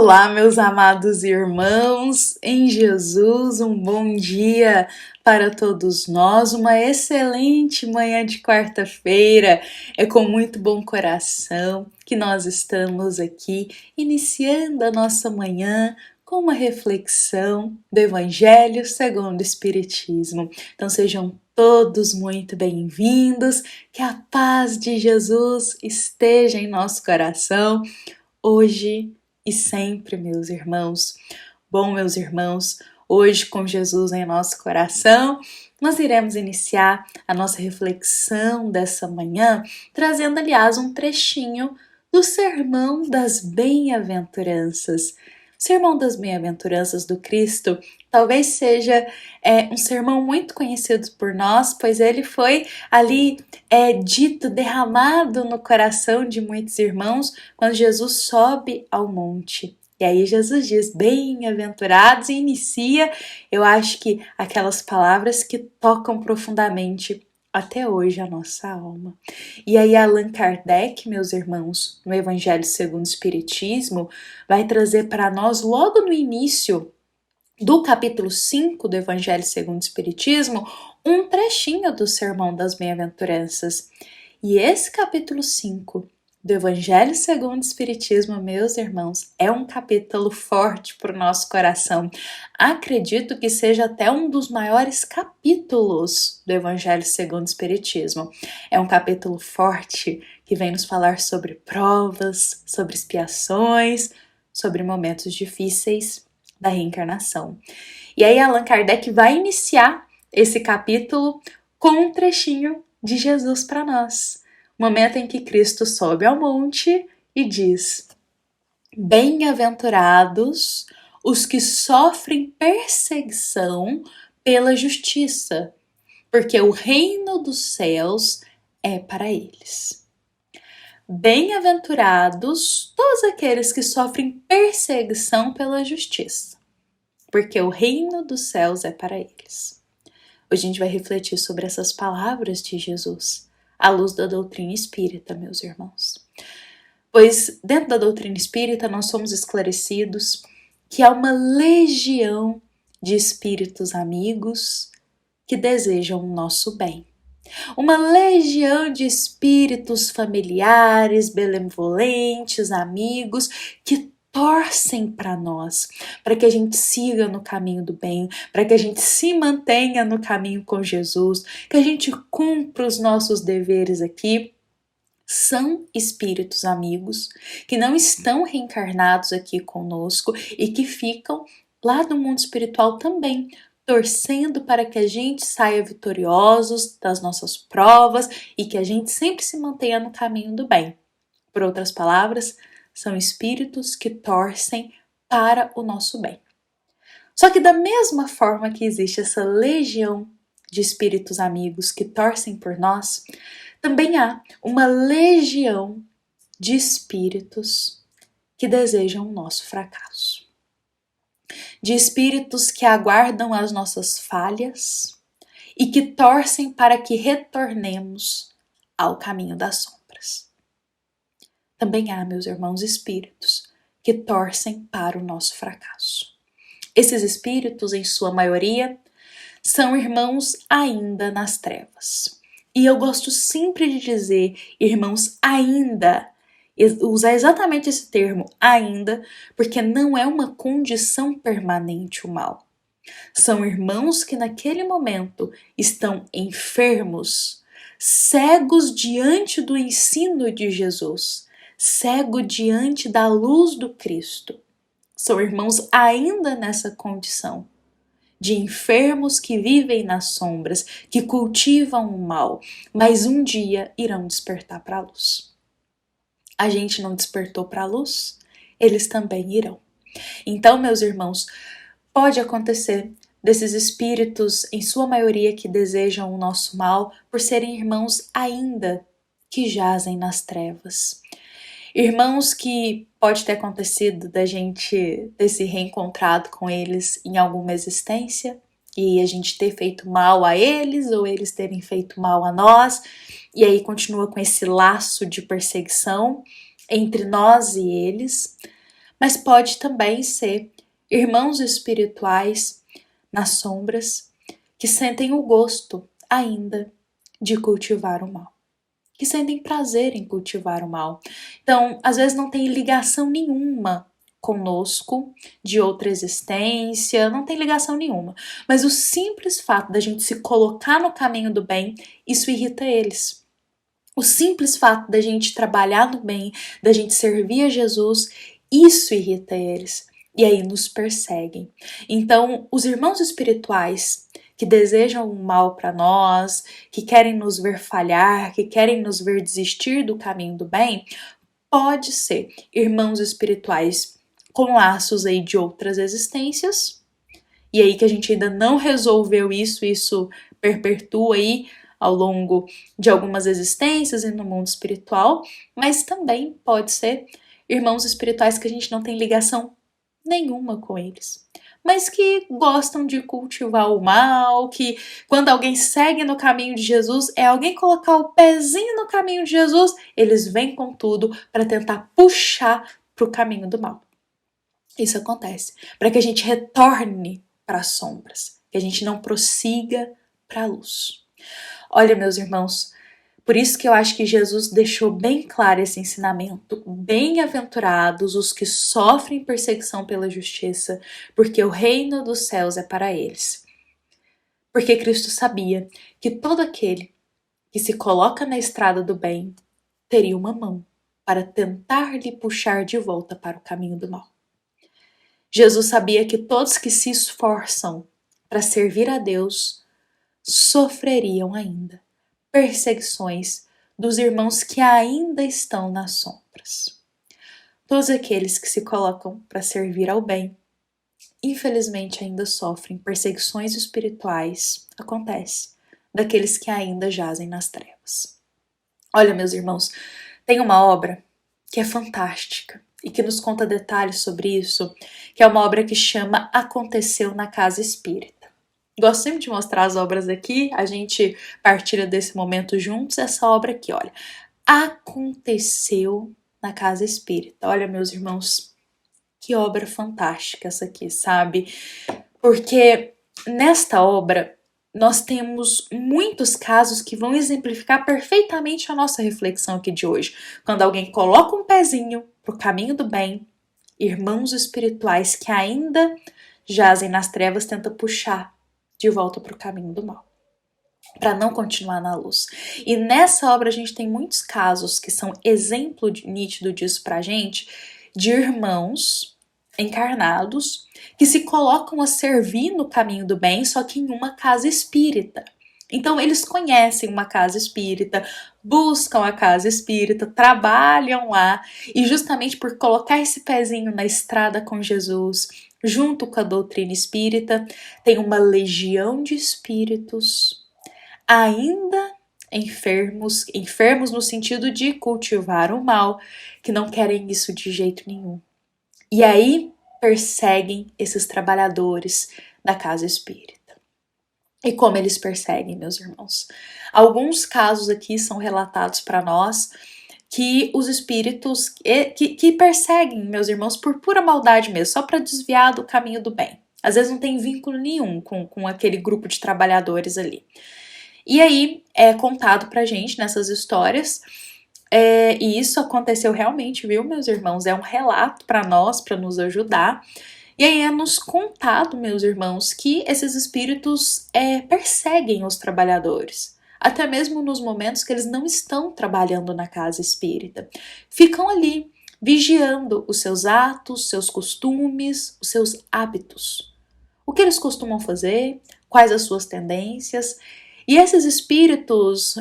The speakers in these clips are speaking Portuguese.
Olá, meus amados irmãos, em Jesus, um bom dia para todos nós, uma excelente manhã de quarta-feira. É com muito bom coração que nós estamos aqui iniciando a nossa manhã com uma reflexão do Evangelho segundo o Espiritismo. Então sejam todos muito bem-vindos, que a paz de Jesus esteja em nosso coração hoje e sempre, meus irmãos. Bom, meus irmãos, hoje com Jesus em nosso coração, nós iremos iniciar a nossa reflexão dessa manhã, trazendo, aliás, um trechinho do Sermão das Bem-aventuranças. O Sermão das Bem-aventuranças do Cristo talvez seja um sermão muito conhecido por nós, pois ele foi ali dito, derramado no coração de muitos irmãos quando Jesus sobe ao monte. E aí Jesus diz, bem-aventurados, e inicia, eu acho que aquelas palavras que tocam profundamente até hoje a nossa alma. E aí Allan Kardec, meus irmãos, no Evangelho segundo o Espiritismo, vai trazer para nós logo no início do capítulo 5 do Evangelho segundo o Espiritismo, um trechinho do Sermão das Bem-aventuranças. E esse capítulo 5 do Evangelho segundo o Espiritismo, meus irmãos, é um capítulo forte para o nosso coração. Acredito que seja até um dos maiores capítulos do Evangelho segundo o Espiritismo. É um capítulo forte que vem nos falar sobre provas, sobre expiações, sobre momentos difíceis da reencarnação. E aí Allan Kardec vai iniciar esse capítulo com um trechinho de Jesus para nós. Momento em que Cristo sobe ao monte e diz: bem-aventurados os que sofrem perseguição pela justiça, porque o reino dos céus é para eles. Bem-aventurados todos aqueles que sofrem perseguição pela justiça, porque o reino dos céus é para eles. Hoje a gente vai refletir sobre essas palavras de Jesus, à luz da doutrina espírita, meus irmãos. Pois dentro da doutrina espírita nós somos esclarecidos que há uma legião de espíritos amigos que desejam o nosso bem. Uma legião de espíritos familiares, benevolentes, amigos, que torcem para nós, para que a gente siga no caminho do bem, para que a gente se mantenha no caminho com Jesus, que a gente cumpra os nossos deveres aqui. São espíritos amigos que não estão reencarnados aqui conosco e que ficam lá no mundo espiritual também, torcendo para que a gente saia vitoriosos das nossas provas e que a gente sempre se mantenha no caminho do bem. Por outras palavras, são espíritos que torcem para o nosso bem. Só que da mesma forma que existe essa legião de espíritos amigos que torcem por nós, também há uma legião de espíritos que desejam o nosso fracasso. De espíritos que aguardam as nossas falhas e que torcem para que retornemos ao caminho das sombras. Também há, meus irmãos, espíritos que torcem para o nosso fracasso. Esses espíritos, em sua maioria, são irmãos ainda nas trevas. E eu gosto sempre de dizer, irmãos ainda, usar exatamente esse termo, ainda, porque não é uma condição permanente o mal. São irmãos que naquele momento estão enfermos, cegos diante do ensino de Jesus, cego diante da luz do Cristo. São irmãos ainda nessa condição de enfermos que vivem nas sombras, que cultivam o mal, mas um dia irão despertar para a luz. A gente não despertou para a luz, eles também irão. Então, meus irmãos, pode acontecer desses espíritos, em sua maioria, que desejam o nosso mal, por serem irmãos ainda que jazem nas trevas. Irmãos que pode ter acontecido da gente ter se reencontrado com eles em alguma existência e a gente ter feito mal a eles ou eles terem feito mal a nós, e aí continua com esse laço de perseguição entre nós e eles. mas pode também ser irmãos espirituais nas sombras que sentem o gosto ainda de cultivar o mal, que sentem prazer em cultivar o mal. Então, às vezes não tem ligação nenhuma conosco, de outra existência, não tem ligação nenhuma. Mas o simples fato da gente se colocar no caminho do bem, isso irrita eles. O simples fato da gente trabalhar no bem, da gente servir a Jesus, isso irrita eles. E aí nos perseguem. Então, os irmãos espirituais que desejam o mal para nós, que querem nos ver falhar, que querem nos ver desistir do caminho do bem, pode ser irmãos espirituais com laços aí de outras existências, e aí que a gente ainda não resolveu isso perpetua aí ao longo de algumas existências e no mundo espiritual, mas também pode ser irmãos espirituais que a gente não tem ligação nenhuma com eles, mas que gostam de cultivar o mal, que quando alguém segue no caminho de Jesus, é alguém colocar o pezinho no caminho de Jesus, eles vêm com tudo para tentar puxar para o caminho do mal. Isso acontece para que a gente retorne para as sombras, que a gente não prossiga para a luz. Olha, meus irmãos, por isso que eu acho que Jesus deixou bem claro esse ensinamento. Bem-aventurados os que sofrem perseguição pela justiça, porque o reino dos céus é para eles. Porque Cristo sabia que todo aquele que se coloca na estrada do bem teria uma mão para tentar lhe puxar de volta para o caminho do mal. Jesus sabia que todos que se esforçam para servir a Deus sofreriam ainda perseguições dos irmãos que ainda estão nas sombras. Todos aqueles que se colocam para servir ao bem, infelizmente ainda sofrem perseguições espirituais, acontece, daqueles que ainda jazem nas trevas. Olha, meus irmãos, tem uma obra que é fantástica e que nos conta detalhes sobre isso, que é uma obra que chama Aconteceu na Casa Espírita. Gosto sempre de mostrar as obras aqui, a gente partilha desse momento juntos. Essa obra aqui, olha, Aconteceu na Casa Espírita. Olha, meus irmãos, que obra fantástica essa aqui, sabe? Porque nesta obra nós temos muitos casos que vão exemplificar perfeitamente a nossa reflexão aqui de hoje. Quando alguém coloca um pezinho pro caminho do bem, irmãos espirituais que ainda jazem nas trevas tentam puxar de volta para o caminho do mal, para não continuar na luz. E nessa obra a gente tem muitos casos que são exemplo nítido disso pra gente, de irmãos encarnados que se colocam a servir no caminho do bem, só que em uma casa espírita. Então eles conhecem uma casa espírita, buscam a casa espírita, trabalham lá, e justamente por colocar esse pezinho na estrada com Jesus, junto com a doutrina espírita, tem uma legião de espíritos ainda enfermos no sentido de cultivar o mal, que não querem isso de jeito nenhum. E aí perseguem esses trabalhadores da casa espírita. E como eles perseguem, meus irmãos? Alguns casos aqui são relatados para nós que os espíritos que perseguem, meus irmãos, por pura maldade mesmo, só para desviar do caminho do bem. Às vezes não tem vínculo nenhum com aquele grupo de trabalhadores ali. E aí é contado pra gente nessas histórias, e isso aconteceu realmente, viu, meus irmãos? É um relato para nós, para nos ajudar. E aí é nos contado, meus irmãos, que esses espíritos perseguem os trabalhadores, até mesmo nos momentos que eles não estão trabalhando na casa espírita. Ficam ali, vigiando os seus atos, seus costumes, os seus hábitos. O que eles costumam fazer, quais as suas tendências. E esses espíritos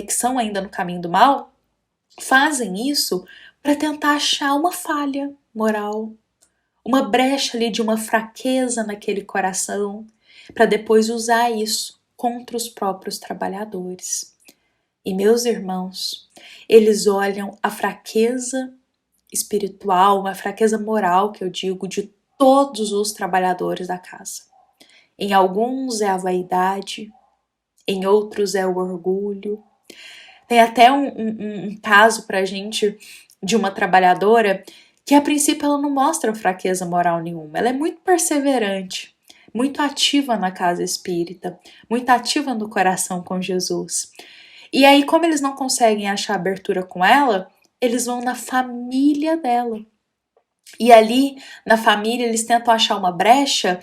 que são ainda no caminho do mal, fazem isso para tentar achar uma falha moral, uma brecha ali de uma fraqueza naquele coração, para depois usar isso contra os próprios trabalhadores. E meus irmãos, eles olham a fraqueza espiritual, uma fraqueza moral, que eu digo, de todos os trabalhadores da casa. Em alguns é a vaidade, em outros é o orgulho. Tem até um caso pra gente de uma trabalhadora que a princípio ela não mostra fraqueza moral nenhuma, ela é muito perseverante, muito ativa na casa espírita, muito ativa no coração com Jesus. E aí, como eles não conseguem achar abertura com ela, eles vão na família dela. E ali, na família, eles tentam achar uma brecha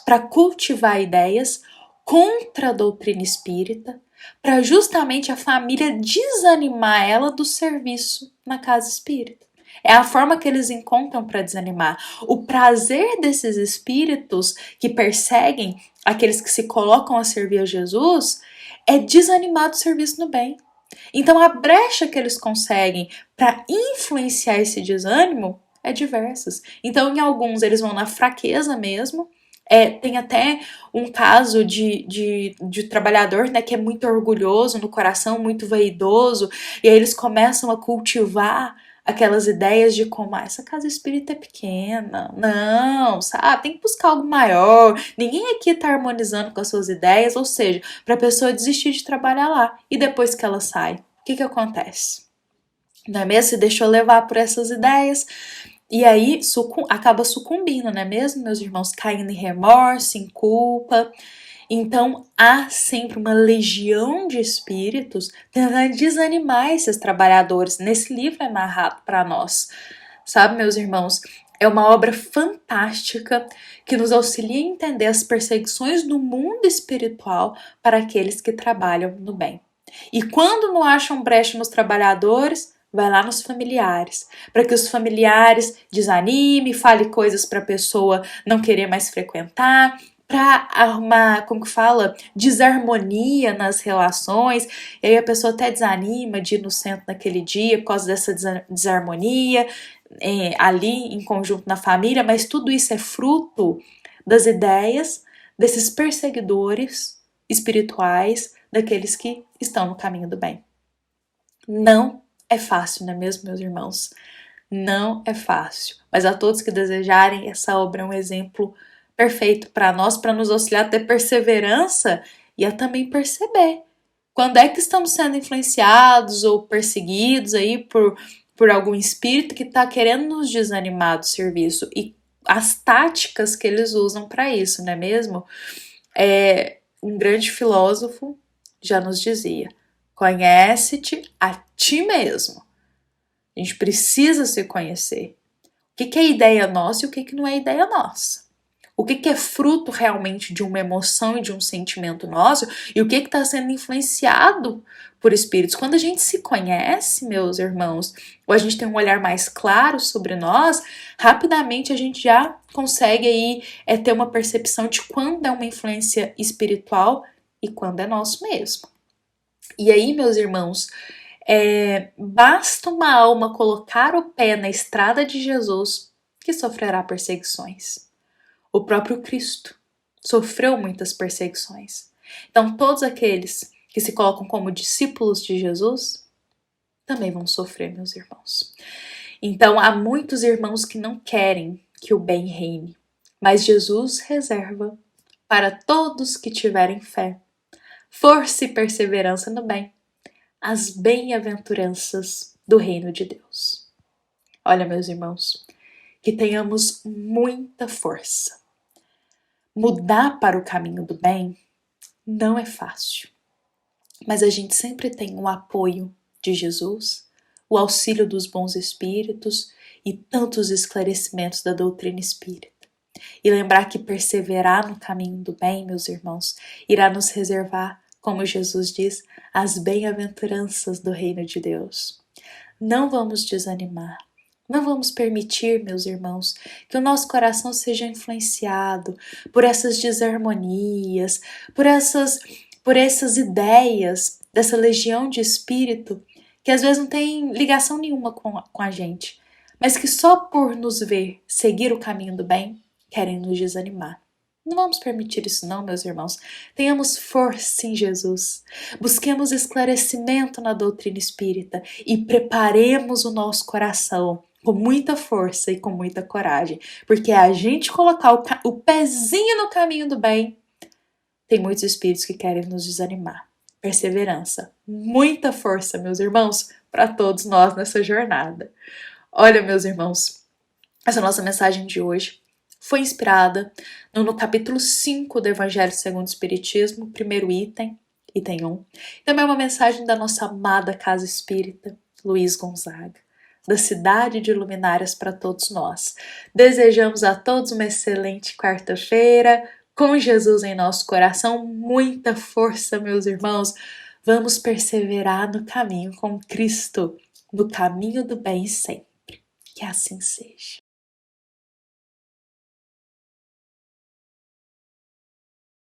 para cultivar ideias contra a doutrina espírita, para justamente a família desanimar ela do serviço na casa espírita. É a forma que eles encontram para desanimar. O prazer desses espíritos que perseguem aqueles que se colocam a servir a Jesus é desanimar do serviço no bem. Então a brecha que eles conseguem para influenciar esse desânimo é diversas. Então em alguns eles vão na fraqueza mesmo. Tem até um caso de trabalhador, né, que é muito orgulhoso no coração, muito vaidoso, e aí eles começam a cultivar aquelas ideias de como essa casa espírita é pequena, não, sabe, tem que buscar algo maior, ninguém aqui tá harmonizando com as suas ideias, ou seja, para a pessoa desistir de trabalhar lá. E depois que ela sai, o que acontece? Não é mesmo? Se deixou levar por essas ideias, e aí acaba sucumbindo, não é mesmo, meus irmãos? Caindo em remorso, em culpa. Então há sempre uma legião de espíritos tentando desanimar esses trabalhadores. Nesse livro é narrado para nós, sabe, meus irmãos? É uma obra fantástica que nos auxilia a entender as perseguições do mundo espiritual para aqueles que trabalham no bem. E quando não acham brecha nos trabalhadores, vai lá nos familiares, para que os familiares desanime, fale coisas para a pessoa não querer mais frequentar, para arrumar, como que fala, desarmonia nas relações, e aí a pessoa até desanima de ir no centro naquele dia por causa dessa desarmonia, ali em conjunto na família, mas tudo isso é fruto das ideias desses perseguidores espirituais, daqueles que estão no caminho do bem. Não é fácil, não é mesmo, meus irmãos? Não é fácil. Mas a todos que desejarem, essa obra é um exemplo perfeito para nós, para nos auxiliar a ter perseverança e a também perceber quando é que estamos sendo influenciados ou perseguidos aí por algum espírito que está querendo nos desanimar do serviço e as táticas que eles usam para isso, não é mesmo? Um grande filósofo já nos dizia: conhece-te a ti mesmo. A gente precisa se conhecer. O que é ideia nossa e o que não é ideia nossa. O que é fruto realmente de uma emoção e de um sentimento nosso e o que está sendo influenciado por espíritos. Quando a gente se conhece, meus irmãos, ou a gente tem um olhar mais claro sobre nós, rapidamente a gente já consegue aí ter uma percepção de quando é uma influência espiritual e quando é nosso mesmo. E aí, meus irmãos, basta uma alma colocar o pé na estrada de Jesus que sofrerá perseguições. O próprio Cristo sofreu muitas perseguições. Então, todos aqueles que se colocam como discípulos de Jesus também vão sofrer, meus irmãos. Então, há muitos irmãos que não querem que o bem reine, mas Jesus reserva para todos que tiverem fé, força e perseverança no bem, as bem-aventuranças do reino de Deus. Olha, meus irmãos, que tenhamos muita força. Mudar para o caminho do bem não é fácil, mas a gente sempre tem o apoio de Jesus, o auxílio dos bons espíritos e tantos esclarecimentos da doutrina espírita. E lembrar que perseverar no caminho do bem, meus irmãos, irá nos reservar, como Jesus diz, as bem-aventuranças do reino de Deus. Não vamos desanimar. Não vamos permitir, meus irmãos, que o nosso coração seja influenciado por essas desarmonias, por essas ideias dessa legião de espírito que às vezes não tem ligação nenhuma com a gente, mas que só por nos ver seguir o caminho do bem querem nos desanimar. Não vamos permitir isso não, meus irmãos. Tenhamos força em Jesus. Busquemos esclarecimento na doutrina espírita e preparemos o nosso coração com muita força e com muita coragem. Porque a gente colocar o pezinho no caminho do bem, tem muitos espíritos que querem nos desanimar. Perseverança, muita força, meus irmãos, para todos nós nessa jornada. Olha, meus irmãos, Essa nossa mensagem de hoje foi inspirada no capítulo 5 do Evangelho segundo o Espiritismo, primeiro item 1. Também é uma mensagem da nossa amada Casa Espírita, Luiz Gonzaga, da cidade de luminárias para todos nós. Desejamos a todos uma excelente quarta-feira, com Jesus em nosso coração, muita força, meus irmãos. Vamos perseverar no caminho com Cristo, no caminho do bem sempre. Que assim seja.